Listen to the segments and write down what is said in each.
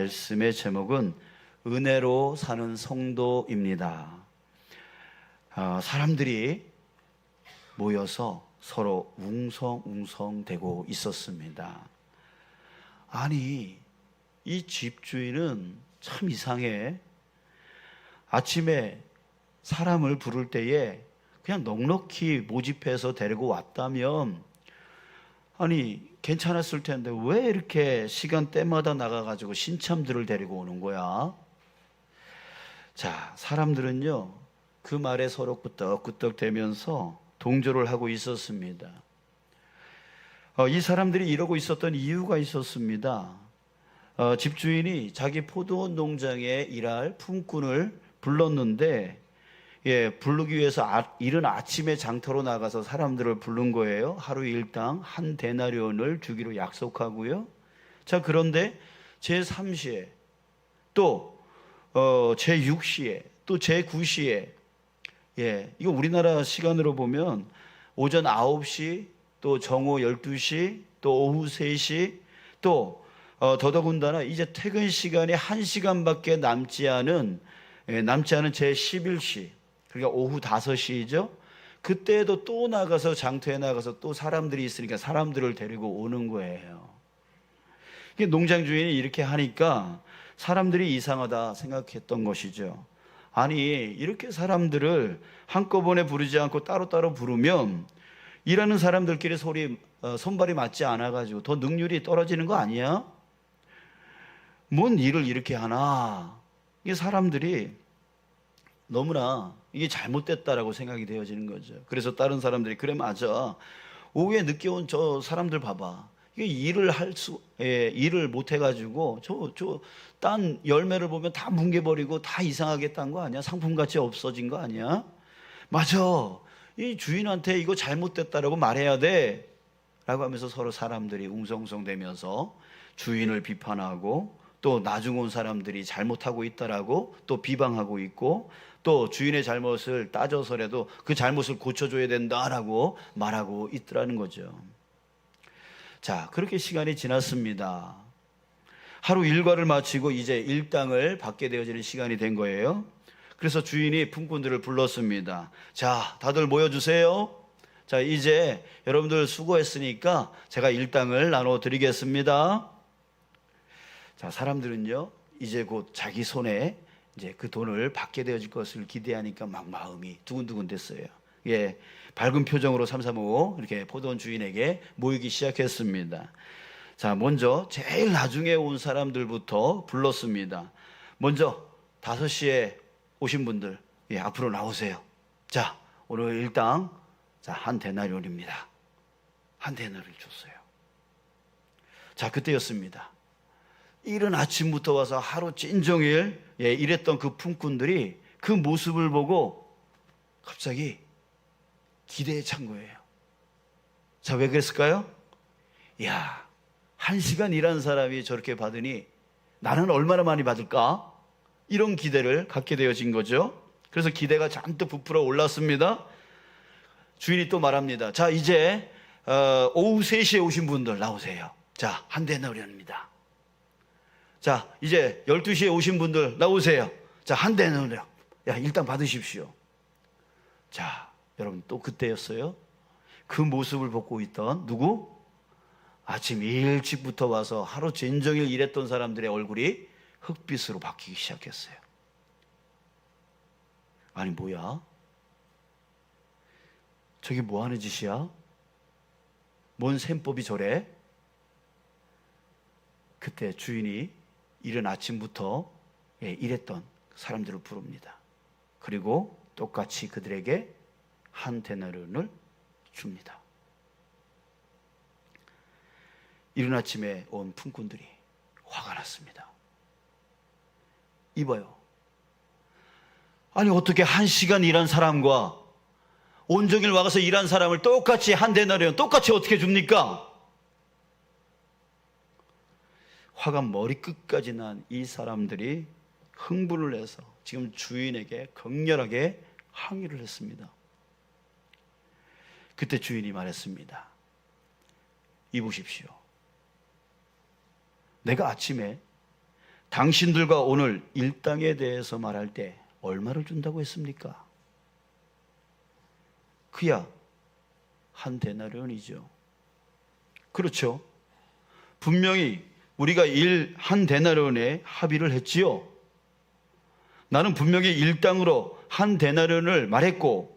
말씀의 제목은 은혜로 사는 성도입니다. 사람들이 모여서 서로 웅성웅성대고 있었습니다. 아니, 이 집주인은 참 이상해. 아침에 사람을 부를 때에 그냥 넉넉히 모집해서 데리고 왔다면 아니 괜찮았을 텐데 왜 이렇게 시간대마다 나가가지고 신참들을 데리고 오는 거야? 자, 사람들은요 그 말에 서로 끄떡끄떡 대면서 동조를 하고 있었습니다. 이 사람들이 이러고 있었던 이유가 있었습니다. 집주인이 자기 포도원 농장에 일할 품꾼을 불렀는데 부르기 위해서 이른 아침에 장터로 나가서 사람들을 부른 거예요. 하루 일당 한 데나리온을 주기로 약속하고요. 자, 그런데 제3시에 또 제6시에 또 제9시에 이거 우리나라 시간으로 보면 오전 9시 또 정오 12시 또 오후 3시 또 더더군다나 이제 퇴근 시간이 1시간밖에 남지 않은 제11시 그러니까 오후 5시죠. 그때도 또 나가서 장터에 나가서 또 사람들이 있으니까 사람들을 데리고 오는 거예요. 농장 주인이 이렇게 하니까 사람들이 이상하다 생각했던 것이죠. 아니 이렇게 사람들을 한꺼번에 부르지 않고 따로따로 부르면 일하는 사람들끼리 손발이 맞지 않아가지고 더 능률이 떨어지는 거 아니야? 뭔 일을 이렇게 하나? 이게 사람들이 너무나 이게 잘못됐다라고 생각이 되어지는 거죠. 그래서 다른 사람들이 그래 맞아. 오후에 늦게 온 저 사람들 봐봐. 이게 일을 못 해가지고 딴 열매를 보면 다 뭉개버리고 다 이상하게 딴 거 아니야? 상품같이 없어진 거 아니야? 맞아. 이 주인한테 이거 잘못됐다라고 말해야 돼. 라고 하면서 서로 사람들이 웅성웅성대면서 주인을 비판하고 또 나중 온 사람들이 잘못하고 있다라고 또 비방하고 있고 또 주인의 잘못을 따져서라도 그 잘못을 고쳐줘야 된다라고 말하고 있더라는 거죠. 자, 그렇게 시간이 지났습니다. 하루 일과를 마치고 이제 일당을 받게 되어지는 시간이 된 거예요. 그래서 주인이 품꾼들을 불렀습니다. 자, 다들 모여주세요. 자, 이제 여러분들 수고했으니까 제가 일당을 나눠드리겠습니다. 자, 사람들은요 이제 곧 자기 손에 이제 그 돈을 받게 되어질 것을 기대하니까 막 마음이 두근두근 됐어요. 밝은 표정으로 삼삼오오 이렇게 포도원 주인에게 모이기 시작했습니다. 자, 먼저 제일 나중에 온 사람들부터 불렀습니다. 먼저 5시에 오신 분들 앞으로 나오세요. 자, 오늘 일당 한 데나리온입니다. 한 데나리온을 줬어요. 자, 그때였습니다. 이른 아침부터 와서 하루 찐종일 일했던 그 품꾼들이 그 모습을 보고 갑자기 기대에 찬 거예요. 자, 왜 그랬을까요? 이야, 1시간 일한 사람이 저렇게 받으니 나는 얼마나 많이 받을까? 이런 기대를 갖게 되어진 거죠. 그래서 기대가 잔뜩 부풀어 올랐습니다. 주인이 또 말합니다. 자, 이제 오후 3시에 오신 분들 나오세요. 자, 한 데나리온입니다. 자, 이제 12시에 오신 분들 나오세요. 자, 한 데나리온. 일단 받으십시오. 자, 여러분 또 그때였어요. 그 모습을 보고 있던 누구? 아침 일찍부터 와서 하루 종일 일했던 사람들의 얼굴이 흑빛으로 바뀌기 시작했어요. 아니 뭐야? 저게 뭐 하는 짓이야? 뭔 셈법이 저래? 그때 주인이 이른 아침부터 일했던 사람들을 부릅니다. 그리고 똑같이 그들에게 한 데나리온을 줍니다. 이른 아침에 온 품꾼들이 화가 났습니다. 이봐요. 아니 어떻게 1시간 일한 사람과 온종일 와서 일한 사람을 똑같이 한 데나리온 똑같이 어떻게 줍니까? 화가 머리끝까지 난 이 사람들이 흥분을 해서 지금 주인에게 격렬하게 항의를 했습니다. 그때 주인이 말했습니다. 이보십시오. 내가 아침에 당신들과 오늘 일당에 대해서 말할 때 얼마를 준다고 했습니까? 그야 한 데나리온이죠. 그렇죠. 분명히 우리가 한 데나리온에 합의를 했지요. 나는 분명히 일당으로 한 데나리온을 말했고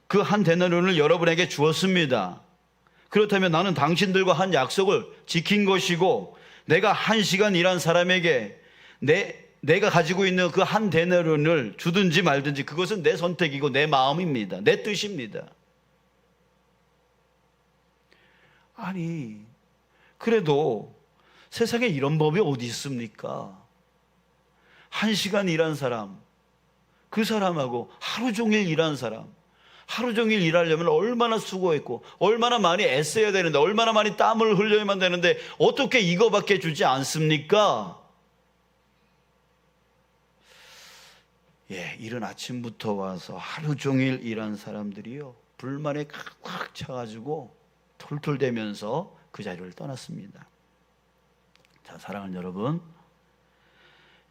그 한 데나리온을 여러분에게 주었습니다. 그렇다면 나는 당신들과 한 약속을 지킨 것이고 내가 1시간 일한 사람에게 내가 가지고 있는 그 한 데나리온을 주든지 말든지 그것은 내 선택이고 내 마음입니다. 내 뜻입니다. 아니, 그래도 세상에 이런 법이 어디 있습니까? 1시간 일한 사람, 그 사람하고 하루 종일 일한 사람, 하루 종일 일하려면 얼마나 수고했고 얼마나 많이 애써야 되는데 얼마나 많이 땀을 흘려야만 되는데 어떻게 이거밖에 주지 않습니까? 이른 아침부터 와서 하루 종일 일한 사람들이요, 불만에 꽉 차가지고 툴툴대면서 그 자리를 떠났습니다. 자, 사랑하는 여러분,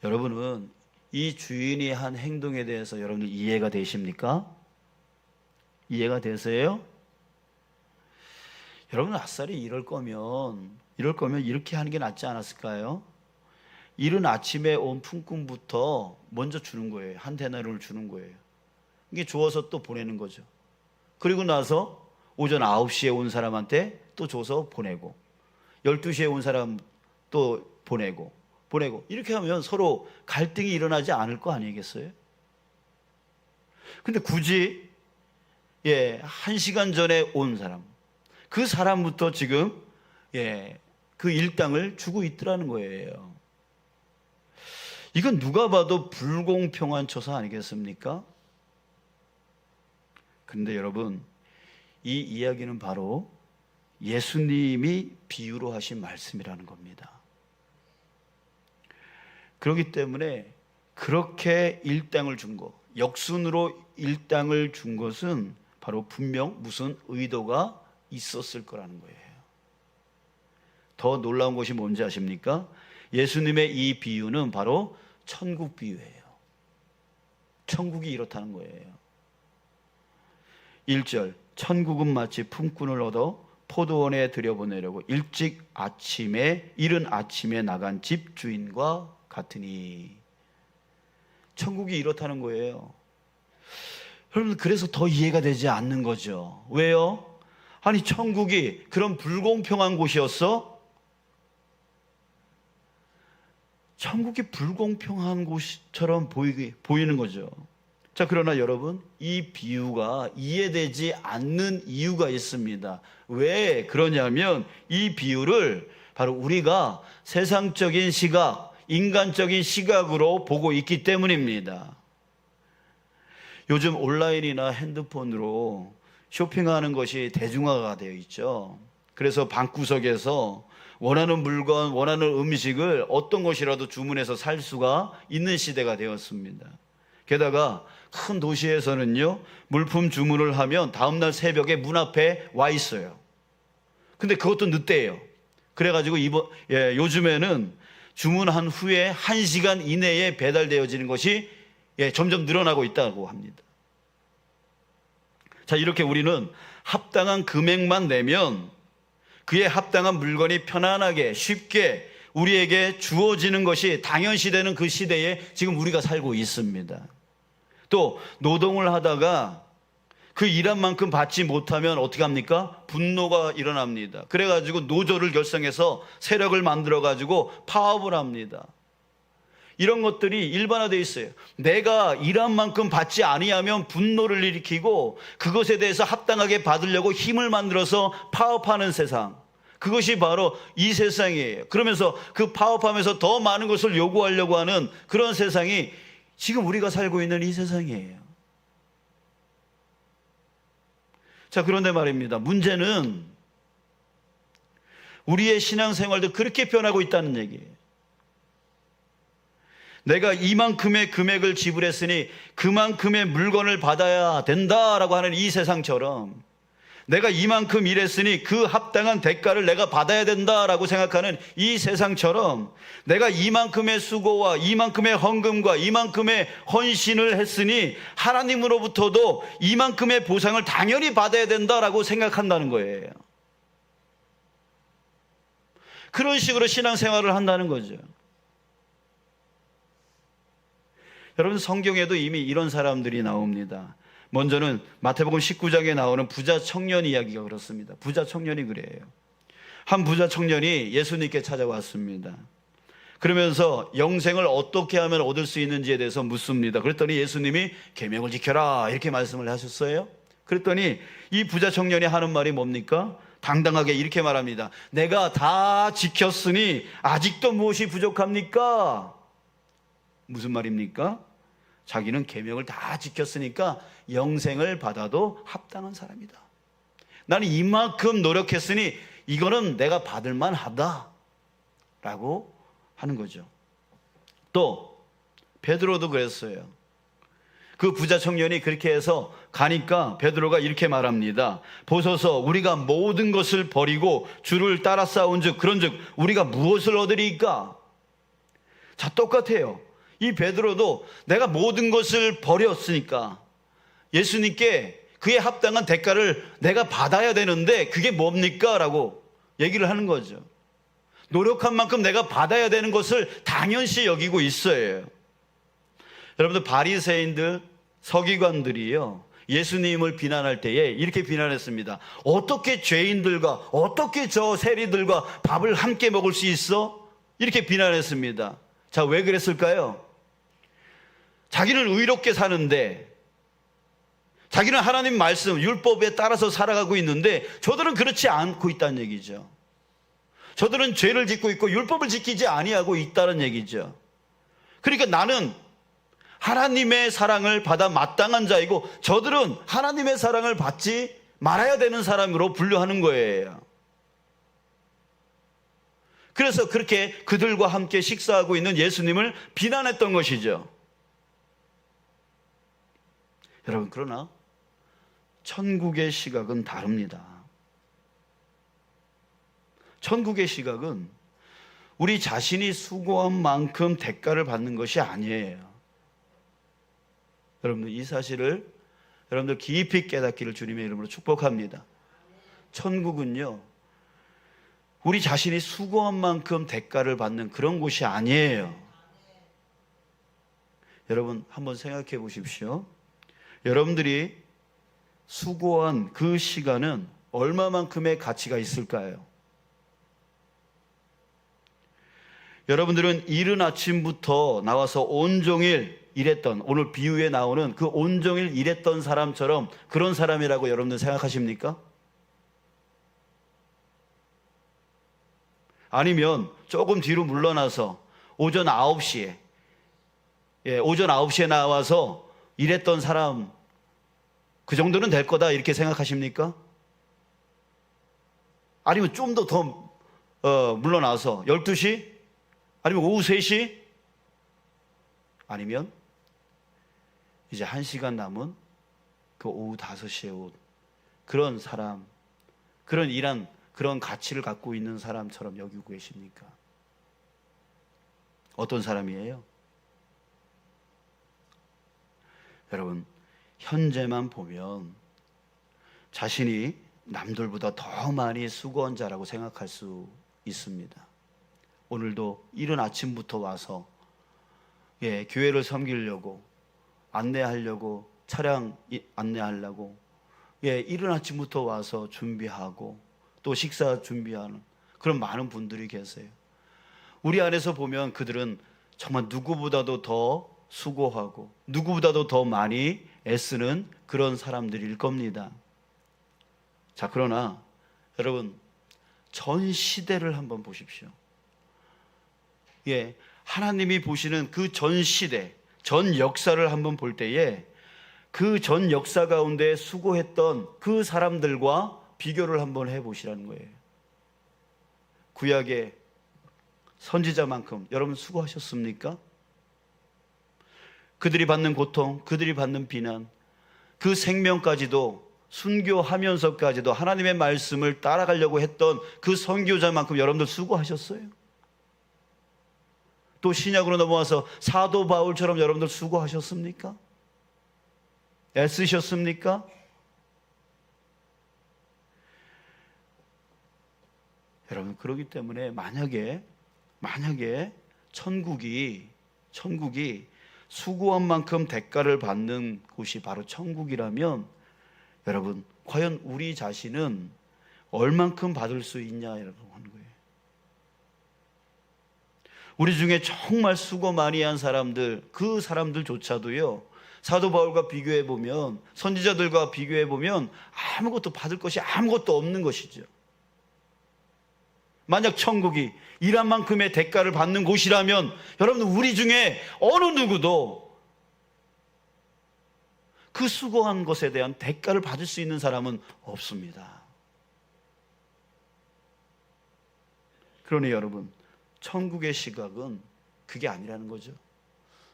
여러분은 이 주인이 한 행동에 대해서 여러분 이해가 되십니까? 이해가 되세요? 여러분, 아싸리 이럴 거면 이렇게 하는 게 낫지 않았을까요? 이른 아침에 온 품꾼부터 먼저 주는 거예요. 한 데나리온을 주는 거예요. 이게 줘서 또 보내는 거죠. 그리고 나서 오전 9시에 온 사람한테 또 줘서 보내고 12시에 온 사람 또 보내고 이렇게 하면 서로 갈등이 일어나지 않을 거 아니겠어요? 근데 굳이 1시간 전에 온 사람, 그 사람부터 지금 그 일당을 주고 있더라는 거예요. 이건 누가 봐도 불공평한 처사 아니겠습니까? 그런데 여러분, 이 이야기는 바로 예수님이 비유로 하신 말씀이라는 겁니다. 그렇기 때문에 그렇게 일당을 준 것, 역순으로 일당을 준 것은 바로 분명 무슨 의도가 있었을 거라는 거예요. 더 놀라운 것이 뭔지 아십니까? 예수님의 이 비유는 바로 천국 비유예요. 천국이 이렇다는 거예요. 1절, 천국은 마치 품꾼을 얻어 포도원에 들여보내려고 이른 아침에 나간 집주인과 같으니. 천국이 이렇다는 거예요. 여러분, 그래서 더 이해가 되지 않는 거죠. 왜요? 아니, 천국이 그런 불공평한 곳이었어? 천국이 불공평한 곳처럼 보이는 거죠. 자, 그러나 여러분, 이 비유가 이해되지 않는 이유가 있습니다. 왜 그러냐면 이 비유를 바로 우리가 세상적인 시각, 인간적인 시각으로 보고 있기 때문입니다. 요즘 온라인이나 핸드폰으로 쇼핑하는 것이 대중화가 되어 있죠. 그래서 방구석에서 원하는 물건, 원하는 음식을 어떤 것이라도 주문해서 살 수가 있는 시대가 되었습니다. 게다가 큰 도시에서는요, 물품 주문을 하면 다음날 새벽에 문 앞에 와 있어요. 근데 그것도 늦대요. 그래가지고 요즘에는 주문한 후에 1시간 이내에 배달되어지는 것이 점점 늘어나고 있다고 합니다. 자, 이렇게 우리는 합당한 금액만 내면 그에 합당한 물건이 편안하게 쉽게 우리에게 주어지는 것이 당연시되는 그 시대에 지금 우리가 살고 있습니다. 또 노동을 하다가 그 일한 만큼 받지 못하면 어떻게 합니까? 분노가 일어납니다. 그래가지고 노조를 결성해서 세력을 만들어가지고 파업을 합니다. 이런 것들이 일반화되어 있어요. 내가 일한 만큼 받지 아니하면 분노를 일으키고 그것에 대해서 합당하게 받으려고 힘을 만들어서 파업하는 세상, 그것이 바로 이 세상이에요. 그러면서 그 파업하면서 더 많은 것을 요구하려고 하는 그런 세상이 지금 우리가 살고 있는 이 세상이에요. 자, 그런데 말입니다. 문제는 우리의 신앙생활도 그렇게 변하고 있다는 얘기예요. 내가 이만큼의 금액을 지불했으니 그만큼의 물건을 받아야 된다라고 하는 이 세상처럼 내가 이만큼 일했으니 그 합당한 대가를 내가 받아야 된다라고 생각하는 이 세상처럼 내가 이만큼의 수고와 이만큼의 헌금과 이만큼의 헌신을 했으니 하나님으로부터도 이만큼의 보상을 당연히 받아야 된다라고 생각한다는 거예요. 그런 식으로 신앙생활을 한다는 거죠. 여러분, 성경에도 이미 이런 사람들이 나옵니다. 먼저는 마태복음 19장에 나오는 부자 청년 이야기가 그렇습니다. 부자 청년이 그래요. 한 부자 청년이 예수님께 찾아왔습니다. 그러면서 영생을 어떻게 하면 얻을 수 있는지에 대해서 묻습니다. 그랬더니 예수님이 계명을 지켜라 이렇게 말씀을 하셨어요. 그랬더니 이 부자 청년이 하는 말이 뭡니까? 당당하게 이렇게 말합니다. 내가 다 지켰으니 아직도 무엇이 부족합니까? 무슨 말입니까? 자기는 계명을 다 지켰으니까 영생을 받아도 합당한 사람이다. 나는 이만큼 노력했으니 이거는 내가 받을 만하다 라고 하는 거죠. 또 베드로도 그랬어요. 그 부자 청년이 그렇게 해서 가니까 베드로가 이렇게 말합니다. 보소서, 우리가 모든 것을 버리고 주를 따라 싸운즉 그런즉 우리가 무엇을 얻으리까? 자, 똑같아요. 이 베드로도 내가 모든 것을 버렸으니까 예수님께 그에 합당한 대가를 내가 받아야 되는데 그게 뭡니까? 라고 얘기를 하는 거죠. 노력한 만큼 내가 받아야 되는 것을 당연시 여기고 있어요. 여러분들, 바리새인들, 서기관들이요, 예수님을 비난할 때에 이렇게 비난했습니다. 어떻게 죄인들과 어떻게 저 세리들과 밥을 함께 먹을 수 있어? 이렇게 비난했습니다. 자, 왜 그랬을까요? 자기는 의롭게 사는데, 자기는 하나님 말씀, 율법에 따라서 살아가고 있는데 저들은 그렇지 않고 있다는 얘기죠. 저들은 죄를 짓고 있고 율법을 지키지 아니하고 있다는 얘기죠. 그러니까 나는 하나님의 사랑을 받아 마땅한 자이고 저들은 하나님의 사랑을 받지 말아야 되는 사람으로 분류하는 거예요. 그래서 그렇게 그들과 함께 식사하고 있는 예수님을 비난했던 것이죠. 여러분, 그러나 천국의 시각은 다릅니다. 천국의 시각은 우리 자신이 수고한 만큼 대가를 받는 것이 아니에요. 여러분들, 이 사실을 여러분들 깊이 깨닫기를 주님의 이름으로 축복합니다. 천국은요, 우리 자신이 수고한 만큼 대가를 받는 그런 곳이 아니에요. 여러분, 한번 생각해 보십시오. 여러분들이 수고한 그 시간은 얼마만큼의 가치가 있을까요? 여러분들은 이른 아침부터 나와서 온종일 일했던, 오늘 비유에 나오는 그 온종일 일했던 사람처럼 그런 사람이라고 여러분들 생각하십니까? 아니면 조금 뒤로 물러나서 오전 9시에 나와서 일했던 사람, 그 정도는 될 거다 이렇게 생각하십니까? 아니면 좀 더 물러나서 12시? 아니면 오후 3시? 아니면 이제 1시간 남은 그 오후 5시에 온 그런 사람, 그런 일한 그런 가치를 갖고 있는 사람처럼 여기고 계십니까? 어떤 사람이에요? 여러분, 현재만 보면 자신이 남들보다 더 많이 수고한 자라고 생각할 수 있습니다. 오늘도 이른 아침부터 와서 교회를 섬기려고, 안내하려고, 차량 안내하려고 이른 아침부터 와서 준비하고 또 식사 준비하는 그런 많은 분들이 계세요. 우리 안에서 보면 그들은 정말 누구보다도 더 수고하고 누구보다도 더 많이 애쓰는 그런 사람들일 겁니다. 자, 그러나 여러분, 전 시대를 한번 보십시오. 하나님이 보시는 그 전 시대, 전 역사를 한번 볼 때에 그 전 역사 가운데 수고했던 그 사람들과 비교를 한번 해보시라는 거예요. 구약의 선지자만큼 여러분 수고하셨습니까? 그들이 받는 고통, 그들이 받는 비난, 그 생명까지도 순교하면서까지도 하나님의 말씀을 따라가려고 했던 그 선교자만큼 여러분들 수고하셨어요? 또 신약으로 넘어와서 사도 바울처럼 여러분들 수고하셨습니까? 애쓰셨습니까? 여러분, 그렇기 때문에 만약에 천국이 수고한 만큼 대가를 받는 곳이 바로 천국이라면, 여러분, 과연 우리 자신은 얼만큼 받을 수 있냐라고 하는 거예요. 우리 중에 정말 수고 많이 한 사람들, 그 사람들조차도요, 사도 바울과 비교해 보면, 선지자들과 비교해 보면 아무것도 받을 것이 아무것도 없는 것이죠. 만약 천국이 일한 만큼의 대가를 받는 곳이라면, 여러분, 우리 중에 어느 누구도 그 수고한 것에 대한 대가를 받을 수 있는 사람은 없습니다. 그러니 여러분, 천국의 시각은 그게 아니라는 거죠.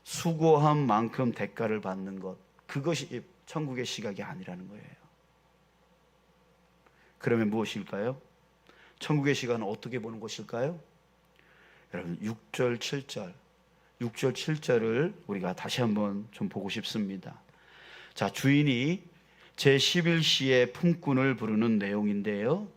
수고한 만큼 대가를 받는 것, 그것이 천국의 시각이 아니라는 거예요. 그러면 무엇일까요? 천국의 시각은 어떻게 보는 것일까요? 여러분, 6절 7절을 우리가 다시 한번 좀 보고 싶습니다. 자, 주인이 제11시에 품꾼을 부르는 내용인데요,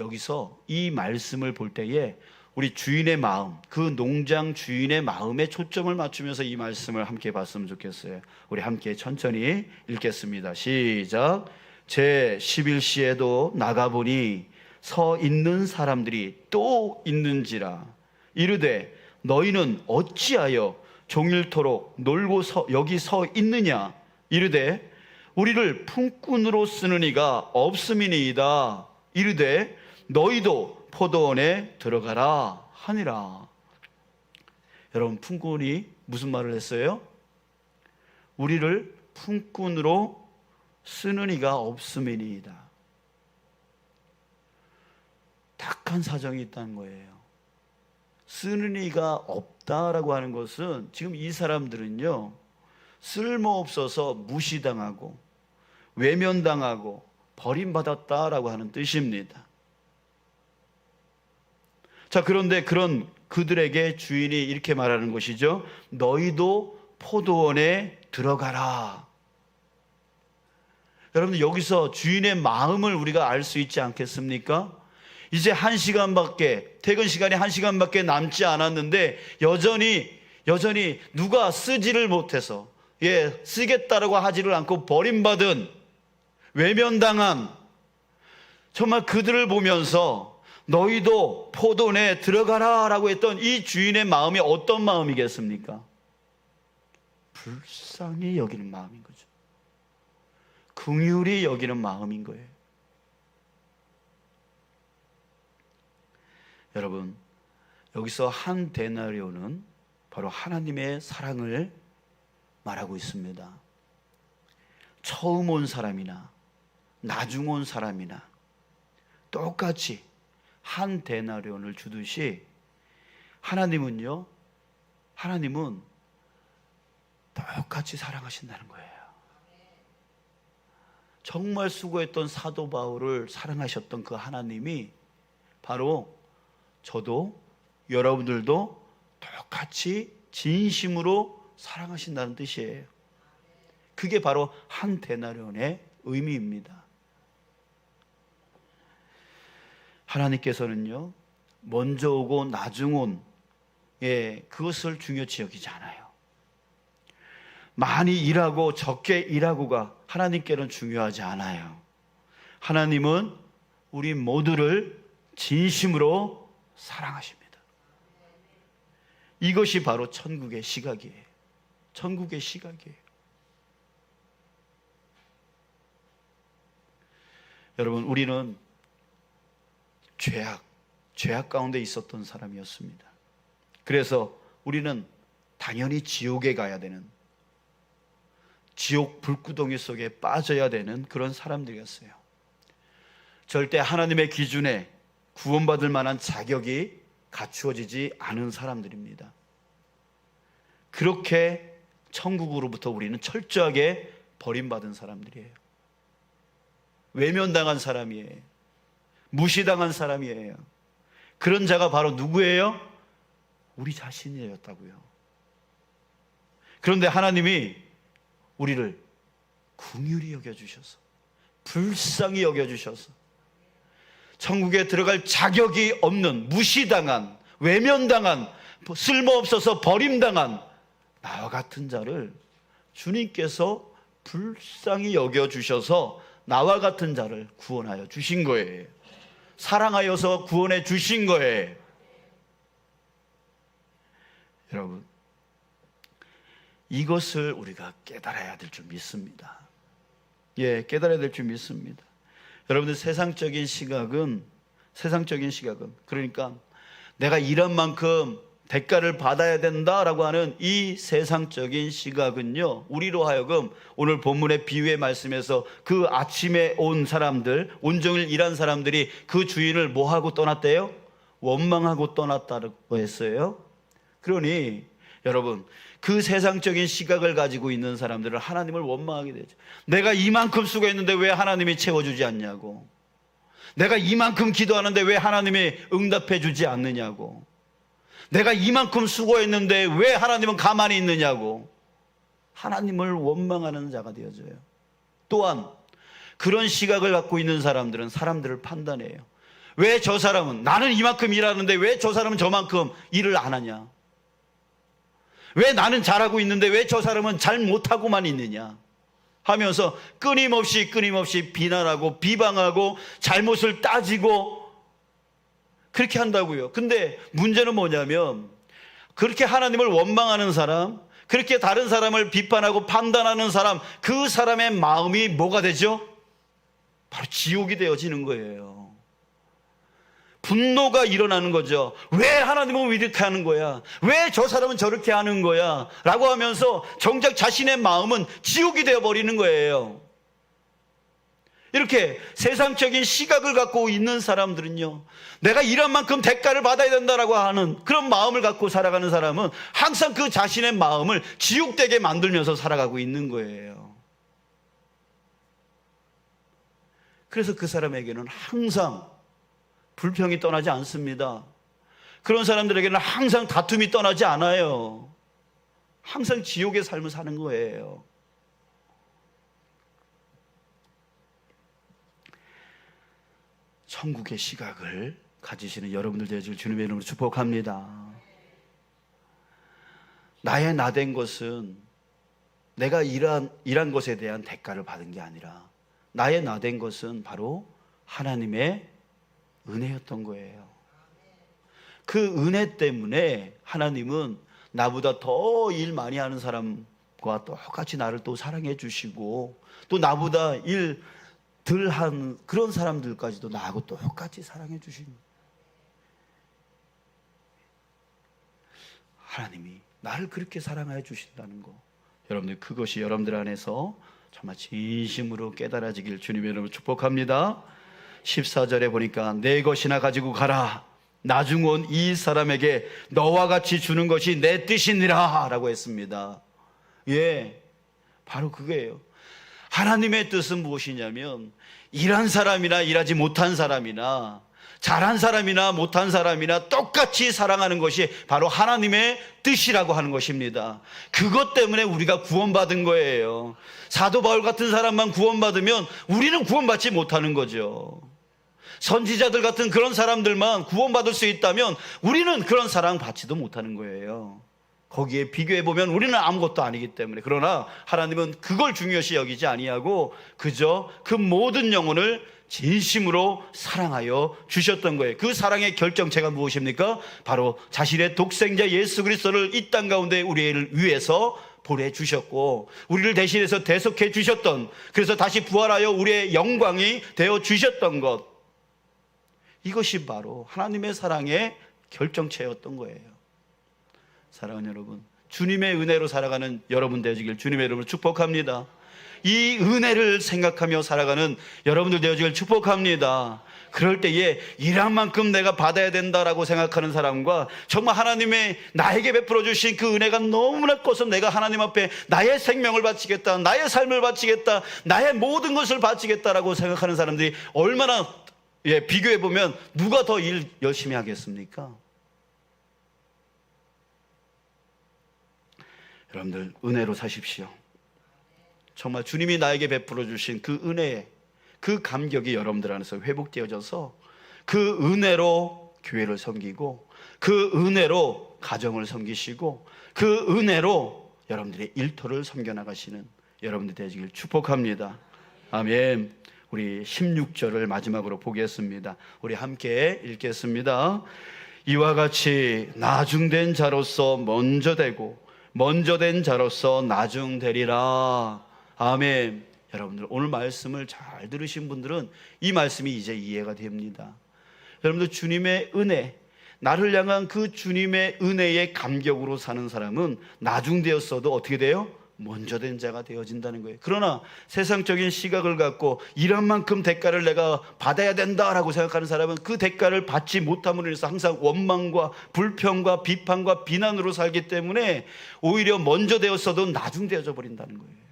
여기서 이 말씀을 볼 때에 우리 주인의 마음, 그 농장 주인의 마음에 초점을 맞추면서 이 말씀을 함께 봤으면 좋겠어요. 우리 함께 천천히 읽겠습니다. 시작. 제11시에도 나가보니 서 있는 사람들이 또 있는지라. 이르되 너희는 어찌하여 종일토록 놀고 여기 서 있느냐. 이르되 우리를 품꾼으로 쓰는 이가 없음이니이다. 이르되 너희도 포도원에 들어가라 하니라. 여러분, 품꾼이 무슨 말을 했어요? 우리를 품꾼으로 쓰는 이가 없음이니이다. 딱한 사정이 있다는 거예요. 쓰는 이가 없다라고 하는 것은 지금 이 사람들은요, 쓸모없어서 무시당하고 외면당하고 버림받았다라고 하는 뜻입니다. 자, 그런데 그런 그들에게 주인이 이렇게 말하는 것이죠. 너희도 포도원에 들어가라. 여러분, 여기서 주인의 마음을 우리가 알 수 있지 않겠습니까? 이제 1시간밖에, 퇴근 시간이 1시간밖에 남지 않았는데 여전히 누가 쓰지를 못해서, 쓰겠다라고 하지를 않고 버림받은, 외면당한, 정말 그들을 보면서 너희도 포도원에 들어가라 라고 했던 이 주인의 마음이 어떤 마음이겠습니까? 불쌍히 여기는 마음인 거죠. 긍휼히 여기는 마음인 거예요. 여러분, 여기서 한 데나리오는 바로 하나님의 사랑을 말하고 있습니다. 처음 온 사람이나 나중 온 사람이나 똑같이 한 데나리온을 주듯이 하나님은 똑같이 사랑하신다는 거예요. 정말 수고했던 사도 바울을 사랑하셨던 그 하나님이 바로 저도 여러분들도 똑같이 진심으로 사랑하신다는 뜻이에요. 그게 바로 한 데나리온의 의미입니다. 하나님께서는요, 먼저 오고 나중 온, 그것을 중요치 여기지 않아요. 많이 일하고 적게 일하고가 하나님께는 중요하지 않아요. 하나님은 우리 모두를 진심으로 사랑하십니다. 이것이 바로 천국의 시각이에요. 천국의 시각이에요. 여러분, 우리는 죄악 가운데 있었던 사람이었습니다. 그래서 우리는 당연히 지옥에 가야 되는, 지옥 불구덩이 속에 빠져야 되는 그런 사람들이었어요. 절대 하나님의 기준에 구원받을 만한 자격이 갖추어지지 않은 사람들입니다. 그렇게 천국으로부터 우리는 철저하게 버림받은 사람들이에요. 외면당한 사람이에요. 무시당한 사람이에요. 그런 자가 바로 누구예요? 우리 자신이었다고요. 그런데 하나님이 우리를 긍휼히 여겨주셔서, 불쌍히 여겨주셔서 천국에 들어갈 자격이 없는, 무시당한, 외면당한, 쓸모없어서 버림당한 나와 같은 자를 주님께서 불쌍히 여겨주셔서 나와 같은 자를 구원하여 주신 거예요. 사랑하여서 구원해 주신 거예요. 여러분, 이것을 우리가 깨달아야 될 줄 믿습니다. 예, 깨달아야 될 줄 믿습니다. 여러분들, 세상적인 시각은 그러니까 내가 일한 만큼 대가를 받아야 된다라고 하는 이 세상적인 시각은요, 우리로 하여금 오늘 본문의 비유의 말씀에서 그 아침에 온 사람들, 온종일 일한 사람들이 그 주인을 뭐하고 떠났대요? 원망하고 떠났다고 했어요. 그러니 여러분, 그 세상적인 시각을 가지고 있는 사람들은 하나님을 원망하게 되죠. 내가 이만큼 수고했는데 왜 하나님이 채워주지 않냐고, 내가 이만큼 기도하는데 왜 하나님이 응답해 주지 않느냐고, 내가 이만큼 수고했는데 왜 하나님은 가만히 있느냐고 하나님을 원망하는 자가 되어져요. 또한 그런 시각을 갖고 있는 사람들은 사람들을 판단해요. 왜 저 사람은, 나는 이만큼 일하는데 왜 저 사람은 저만큼 일을 안 하냐, 왜 나는 잘하고 있는데 왜 저 사람은 잘 못하고만 있느냐 하면서 끊임없이 비난하고 비방하고 잘못을 따지고 그렇게 한다고요. 근데 문제는 뭐냐면, 그렇게 하나님을 원망하는 사람, 그렇게 다른 사람을 비판하고 판단하는 사람, 그 사람의 마음이 뭐가 되죠? 바로 지옥이 되어지는 거예요. 분노가 일어나는 거죠. 왜 하나님은 이렇게 하는 거야? 왜 저 사람은 저렇게 하는 거야? 라고 하면서 정작 자신의 마음은 지옥이 되어버리는 거예요. 이렇게 세상적인 시각을 갖고 있는 사람들은요, 내가 일한 만큼 대가를 받아야 된다라고 하는 그런 마음을 갖고 살아가는 사람은 항상 그 자신의 마음을 지옥되게 만들면서 살아가고 있는 거예요. 그래서 그 사람에게는 항상 불평이 떠나지 않습니다. 그런 사람들에게는 항상 다툼이 떠나지 않아요. 항상 지옥의 삶을 사는 거예요. 천국의 시각을 가지시는 여러분들 되시길 주님의 이름으로 축복합니다. 나의 나된 것은 내가 일한 것에 대한 대가를 받은 게 아니라, 나의 나된 것은 바로 하나님의 은혜였던 거예요. 그 은혜 때문에 하나님은 나보다 더 일 많이 하는 사람과 똑같이 나를 또 사랑해 주시고, 또 나보다 일 덜 한 그런 사람들까지도 나하고 똑같이 사랑해 주십니다. 하나님이 나를 그렇게 사랑해 주신다는 거, 여러분들, 그것이 여러분들 안에서 정말 진심으로 깨달아지길 주님의 이름으로 축복합니다. 14절에 보니까 내 것이나 가지고 가라, 나중 온 이 사람에게 너와 같이 주는 것이 내 뜻이니라 라고 했습니다. 예, 바로 그거예요. 하나님의 뜻은 무엇이냐면, 일한 사람이나 일하지 못한 사람이나 잘한 사람이나 못한 사람이나 똑같이 사랑하는 것이 바로 하나님의 뜻이라고 하는 것입니다. 그것 때문에 우리가 구원받은 거예요. 사도 바울 같은 사람만 구원받으면 우리는 구원받지 못하는 거죠. 선지자들 같은 그런 사람들만 구원받을 수 있다면 우리는 그런 사랑 받지도 못하는 거예요. 거기에 비교해보면 우리는 아무것도 아니기 때문에. 그러나 하나님은 그걸 중요시 여기지 아니하고 그저 그 모든 영혼을 진심으로 사랑하여 주셨던 거예요. 그 사랑의 결정체가 무엇입니까? 바로 자신의 독생자 예수 그리스도를 이 땅 가운데 우리를 위해서 보내주셨고, 우리를 대신해서 대속해 주셨던, 그래서 다시 부활하여 우리의 영광이 되어 주셨던 것, 이것이 바로 하나님의 사랑의 결정체였던 거예요. 사랑하는 여러분, 주님의 은혜로 살아가는 여러분 되어지길 주님의 이름으로 축복합니다. 이 은혜를 생각하며 살아가는 여러분들 되어지길 축복합니다. 그럴 때에 일한 만큼 내가 받아야 된다라고 생각하는 사람과 정말 하나님의 나에게 베풀어 주신 그 은혜가 너무나 커서 내가 하나님 앞에 나의 생명을 바치겠다, 나의 삶을 바치겠다, 나의 모든 것을 바치겠다라고 생각하는 사람들이 얼마나 비교해 보면 누가 더 일 열심히 하겠습니까? 여러분들 은혜로 사십시오. 정말 주님이 나에게 베풀어 주신 그 은혜에 그 감격이 여러분들 안에서 회복되어져서 그 은혜로 교회를 섬기고 그 은혜로 가정을 섬기시고 그 은혜로 여러분들의 일터를 섬겨나가시는 여러분들 되시길 축복합니다. 아멘. 우리 16절을 마지막으로 보겠습니다. 우리 함께 읽겠습니다. 이와 같이 나중된 자로서 먼저 되고 먼저 된 자로서 나중되리라. 아멘. 여러분들 오늘 말씀을 잘 들으신 분들은 이 말씀이 이제 이해가 됩니다. 여러분들 주님의 은혜, 나를 향한 그 주님의 은혜의 감격으로 사는 사람은 나중되었어도 어떻게 돼요? 먼저 된 자가 되어진다는 거예요. 그러나 세상적인 시각을 갖고 일한 만큼 대가를 내가 받아야 된다라고 생각하는 사람은 그 대가를 받지 못함으로 인해서 항상 원망과 불평과 비판과 비난으로 살기 때문에 오히려 먼저 되었어도 나중되어져 버린다는 거예요.